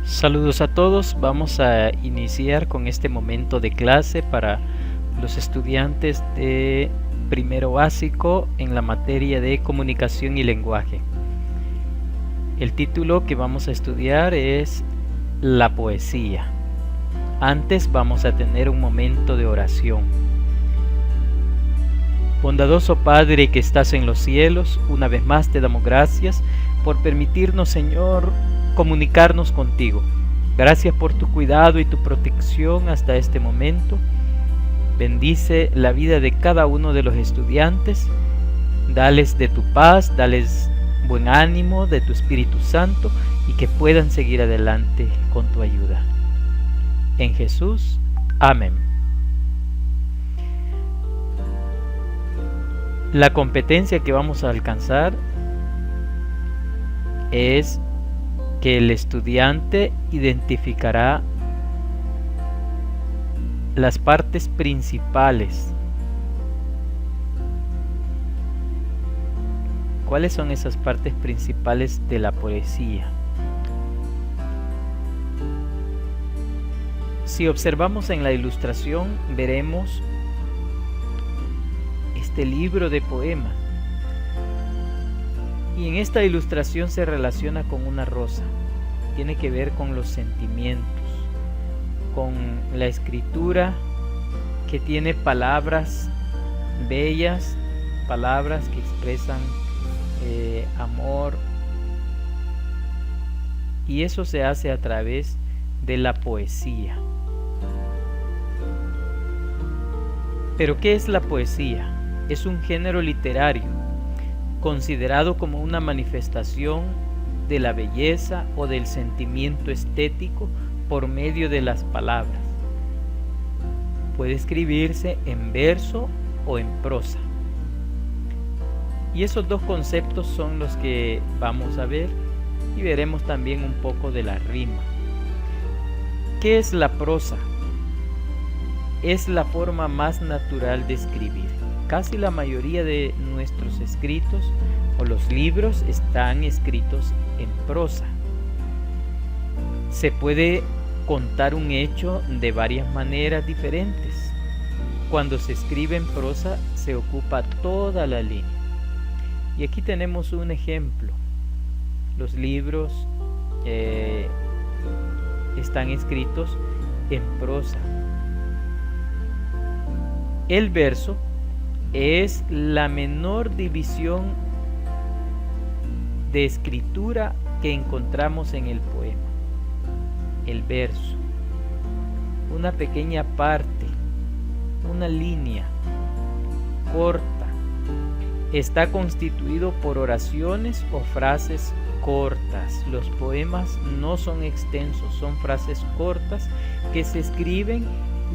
Saludos a todos, vamos a iniciar con este momento de clase para los estudiantes de primero básico en la materia de comunicación y lenguaje. El título que vamos a estudiar es la poesía. Antes vamos a tener un momento de oración. Bondadoso Padre que estás en los cielos, una vez más te damos gracias por permitirnos, Señor, comunicarnos contigo. Gracias por tu cuidado y tu protección hasta este momento. Bendice la vida de cada uno de los estudiantes. Dales de tu paz, dales buen ánimo de tu Espíritu Santo y que puedan seguir adelante con tu ayuda. En Jesús, amén. La competencia que vamos a alcanzar es que el estudiante identificará las partes principales. ¿Cuáles son esas partes principales de la poesía? Si observamos en la ilustración, veremos este libro de poemas. Y en esta ilustración se relaciona con una rosa. Tiene que ver con los sentimientos, con la escritura que tiene palabras bellas, palabras que expresan amor. Y eso se hace a través de la poesía. ¿Pero qué es la poesía? Es un género literario considerado como una manifestación de la belleza o del sentimiento estético por medio de las palabras. Puede escribirse en verso o en prosa. Y esos dos conceptos son los que vamos a ver y veremos también un poco de la rima. ¿Qué es la prosa? Es la forma más natural de escribir. Casi la mayoría de nuestros escritos o los libros están escritos en prosa. Se puede contar un hecho de varias maneras diferentes. Cuando se escribe en prosa se ocupa toda la línea. Y aquí tenemos un ejemplo. Los libros están escritos en prosa. El verso es la menor división de escritura que encontramos en el poema. El verso, una pequeña parte, una línea corta, está constituido por oraciones o frases cortas. Los poemas no son extensos, son frases cortas que se escriben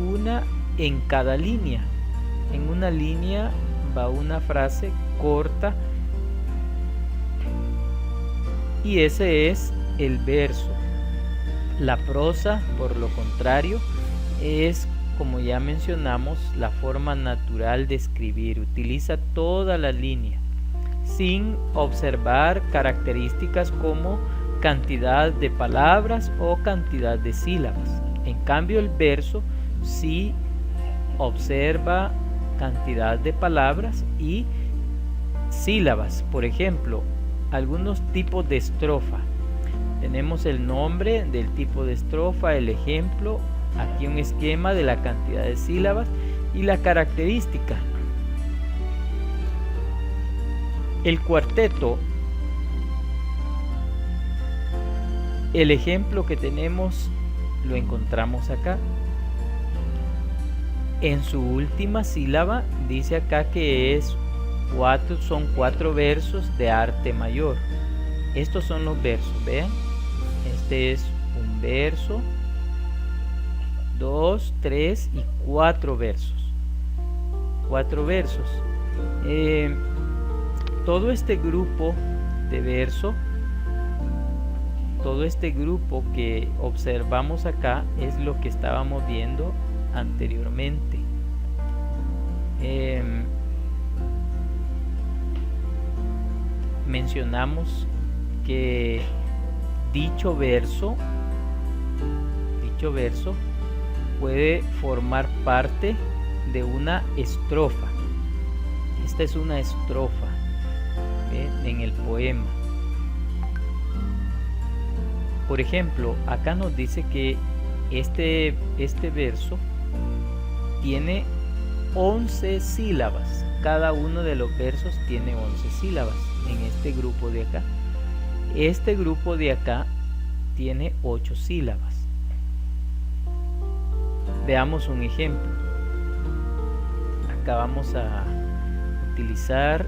una en cada línea. En una línea va una frase corta y ese es el verso. La prosa, por lo contrario, es, como ya mencionamos, la forma natural de escribir. Utiliza toda la línea sin observar características como cantidad de palabras o cantidad de sílabas. En cambio, el verso sí observa cantidad de palabras y sílabas. Por ejemplo, algunos tipos de estrofa. Tenemos el nombre del tipo de estrofa, el ejemplo, aquí un esquema de la cantidad de sílabas y la característica. El cuarteto, el ejemplo que tenemos lo encontramos acá. En su última sílaba dice acá que son 4 versos de arte mayor. Estos son los versos, vean. Este es un verso, 2, 3 y 4 versos. 4 versos. Todo este grupo de verso, todo este grupo que observamos acá es lo que estábamos viendo anteriormente. Mencionamos que dicho verso dicho verso puede formar parte de una estrofa. Esta es una estrofa en el poema. Por ejemplo, acá nos dice que este verso tiene 11 sílabas. Cada uno de los versos tiene 11 sílabas en este grupo de acá. Este grupo de acá tiene 8 sílabas. Veamos un ejemplo. Acá vamos a utilizar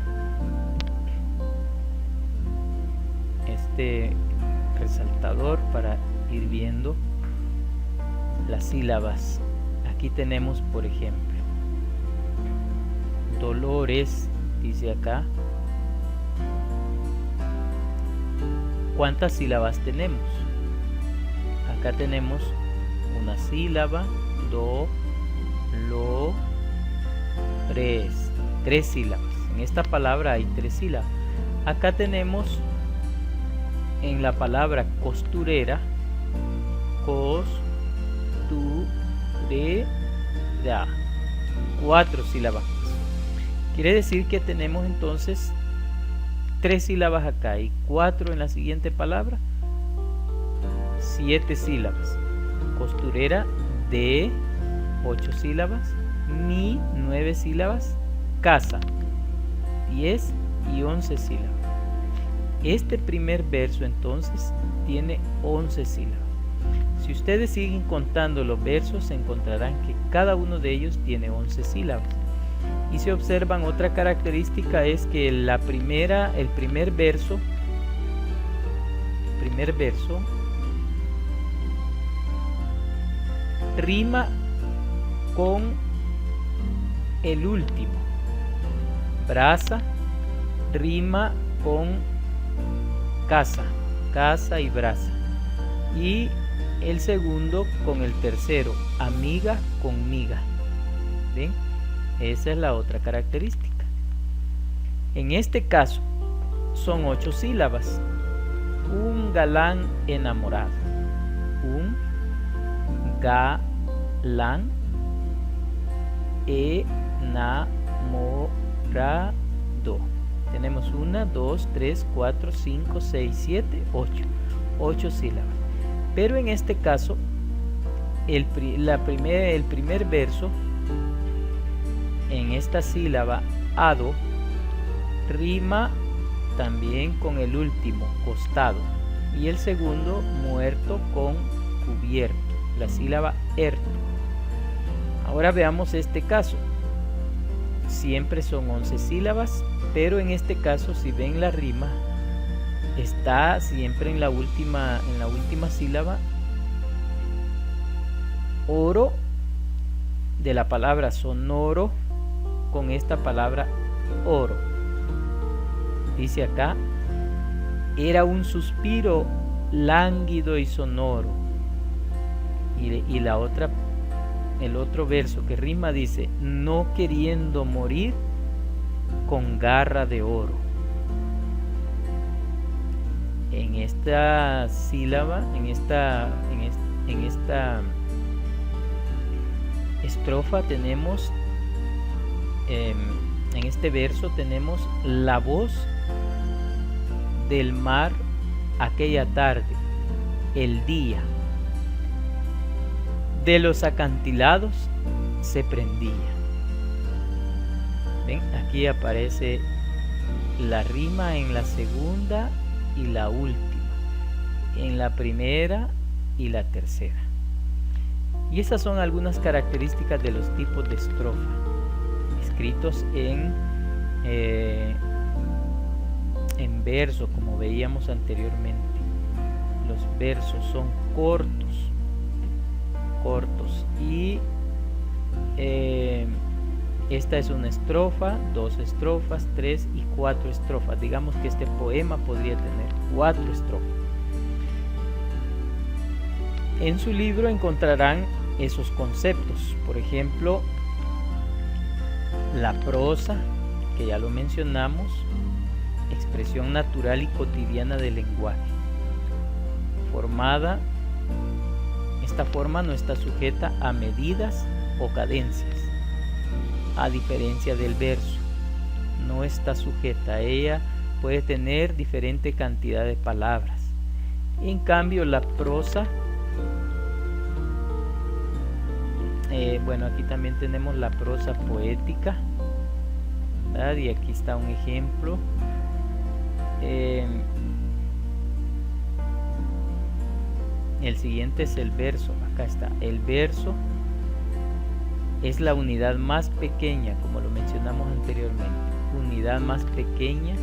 este resaltador para ir viendo las sílabas. Aquí tenemos, por ejemplo, Dolores, dice acá. ¿Cuántas sílabas tenemos? Acá tenemos una sílaba, do, lo, tres sílabas. En esta palabra hay 3 sílabas. Acá tenemos en la palabra costurera, costurera, 4 sílabas. Quiere decir que tenemos entonces 3 sílabas acá y 4 en la siguiente palabra, 7 sílabas. Costurera, de 8 sílabas, mi 9 sílabas, casa 10 y 11 sílabas. Este primer verso entonces tiene 11 sílabas. Si ustedes siguen contando los versos, encontrarán que cada uno de ellos tiene 11 sílabas. Y si observan, otra característica es que el primer verso rima con el último. Brasa rima con casa, casa y brasa. Y el segundo con el tercero, amiga con miga. ¿Ven? Esa es la otra característica. En este caso son 8 sílabas. Un galán enamorado. Un galán enamorado. Tenemos 1, 2, 3, 4, 5, 6, 7, 8. 8 sílabas. Pero en este caso, el primer verso, en esta sílaba ado, rima también con el último, costado. Y el segundo, muerto con cubierto, la sílaba erto. Ahora veamos este caso. Siempre son 11 sílabas, pero en este caso, si ven la rima, está siempre en la última sílaba. Oro, de la palabra sonoro, con esta palabra oro. Dice acá, era un suspiro lánguido y sonoro. Y el otro verso que rima dice, no queriendo morir con garra de oro. En esta sílaba, en esta estrofa tenemos, en este verso tenemos la voz del mar aquella tarde, el día. De los acantilados se prendía. ¿Ven? Aquí aparece la rima en la segunda y la última, en la primera y la tercera. Y esas son algunas características de los tipos de estrofa escritos en verso, como veíamos anteriormente. Los versos son cortos y esta es una estrofa, 2 estrofas, 3 y 4 estrofas. Digamos que este poema podría tener 4 estrofas. En su libro encontrarán esos conceptos, por ejemplo, la prosa, que ya lo mencionamos, expresión natural y cotidiana del lenguaje, formada Esta forma no está sujeta a medidas o cadencias, a diferencia del verso. No está sujeta, ella puede tener diferente cantidad de palabras. En cambio, la prosa, bueno, aquí también tenemos la prosa poética, ¿verdad? Y aquí está un ejemplo. El siguiente es el verso. Acá está. El verso es la unidad más pequeña, como lo mencionamos anteriormente, unidad más pequeña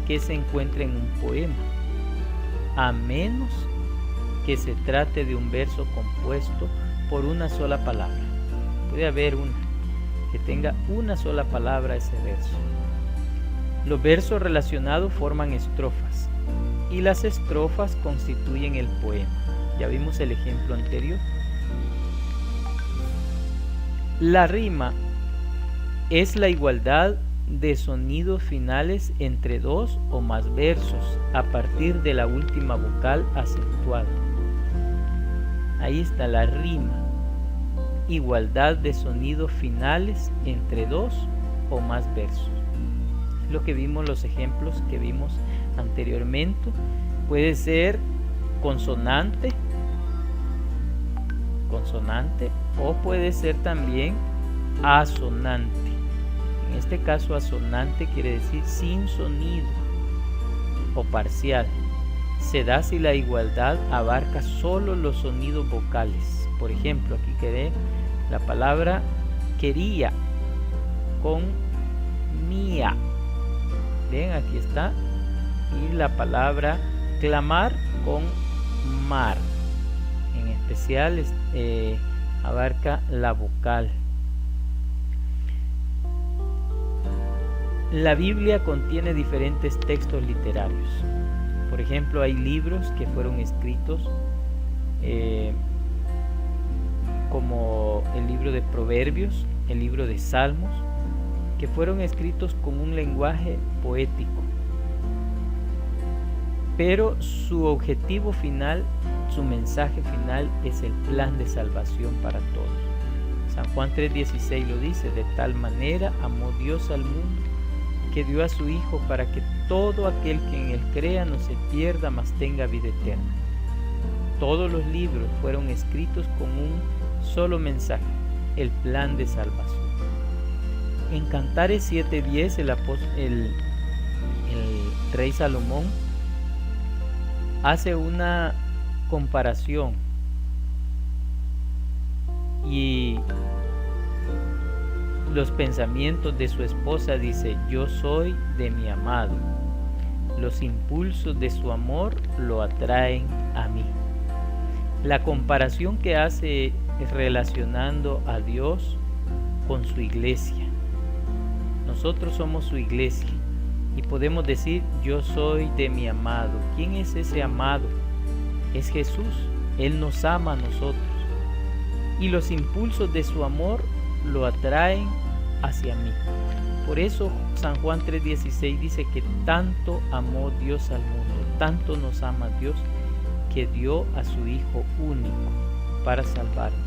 que se encuentra en un poema, a menos que se trate de un verso compuesto por una sola palabra. Puede haber una que tenga una sola palabra ese verso. Los versos relacionados forman estrofas y las estrofas constituyen el poema. Ya vimos el ejemplo anterior. La rima es la igualdad de sonidos finales entre dos o más versos a partir de la última vocal acentuada. Ahí está la rima. Igualdad de sonidos finales entre dos o más versos. Lo que vimos, los ejemplos que vimos anteriormente. Puede ser consonante o puede ser también asonante. En este caso, asonante quiere decir sin sonido o parcial. Se da si la igualdad abarca solo los sonidos vocales. Por ejemplo, aquí quedé la palabra quería con mía. Bien, aquí está. Y la palabra clamar con mar. En especial abarca la vocal. La Biblia contiene diferentes textos literarios. Por ejemplo, hay libros que fueron escritos como el libro de Proverbios, el libro de Salmos, que fueron escritos con un lenguaje poético. Pero su objetivo final, su mensaje final es el plan de salvación para todos. San Juan 3:16 lo dice: de tal manera amó Dios al mundo que dio a su Hijo para que todo aquel que en él crea no se pierda, mas tenga vida eterna. Todos los libros fueron escritos con un solo mensaje, el plan de salvación. En Cantares 7:10 el rey Salomón hace una comparación y los pensamientos de su esposa dice: yo soy de mi amado, los impulsos de su amor lo atraen a mí. La comparación que hace es relacionando a Dios con su iglesia. Nosotros somos su iglesia y podemos decir: yo soy de mi amado. ¿Quién es ese amado? Es Jesús. Él nos ama a nosotros y los impulsos de su amor lo atraen hacia mí. Por eso San Juan 3:16 dice que tanto amó Dios al mundo, tanto nos ama Dios, que dio a su Hijo único para salvarnos.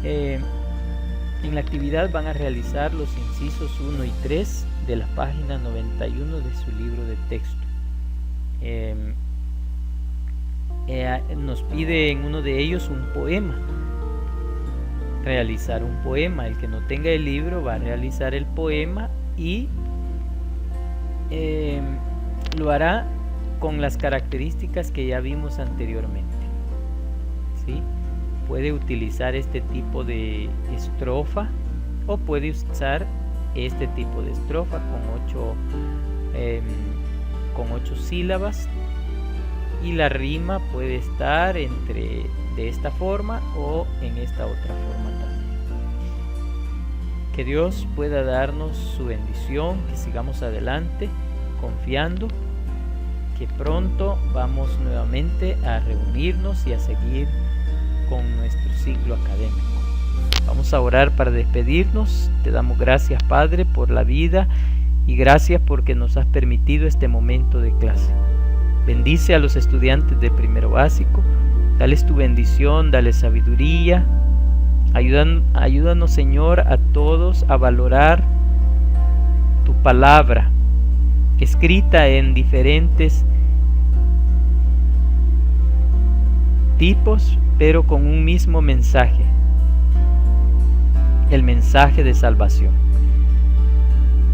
En la actividad van a realizar los incisos 1 y 3 de la página 91 de su libro de texto. Nos pide en uno de ellos un poema, realizar un poema. El que no tenga el libro va a realizar el poema y lo hará con las características que ya vimos anteriormente, ¿sí? Puede utilizar este tipo de estrofa o puede usar este tipo de estrofa con 8 sílabas, y la rima puede estar entre de esta forma o en esta otra forma también. Que Dios pueda darnos su bendición, que sigamos adelante confiando que pronto vamos nuevamente a reunirnos y a seguir con nuestro ciclo académico. Vamos a orar para despedirnos. Te damos gracias, Padre, por la vida y gracias porque nos has permitido este momento de clase. Bendice a los estudiantes de primero básico, Dales tu bendición, dale sabiduría. Ayúdanos, Señor, a todos a valorar tu palabra, escrita en diferentes tipos, pero con un mismo mensaje, el mensaje de salvación.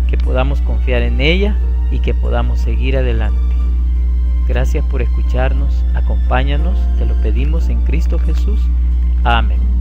Que podamos confiar en ella y que podamos seguir adelante. Gracias por escucharnos, acompáñanos, te lo pedimos en Cristo Jesús. Amén.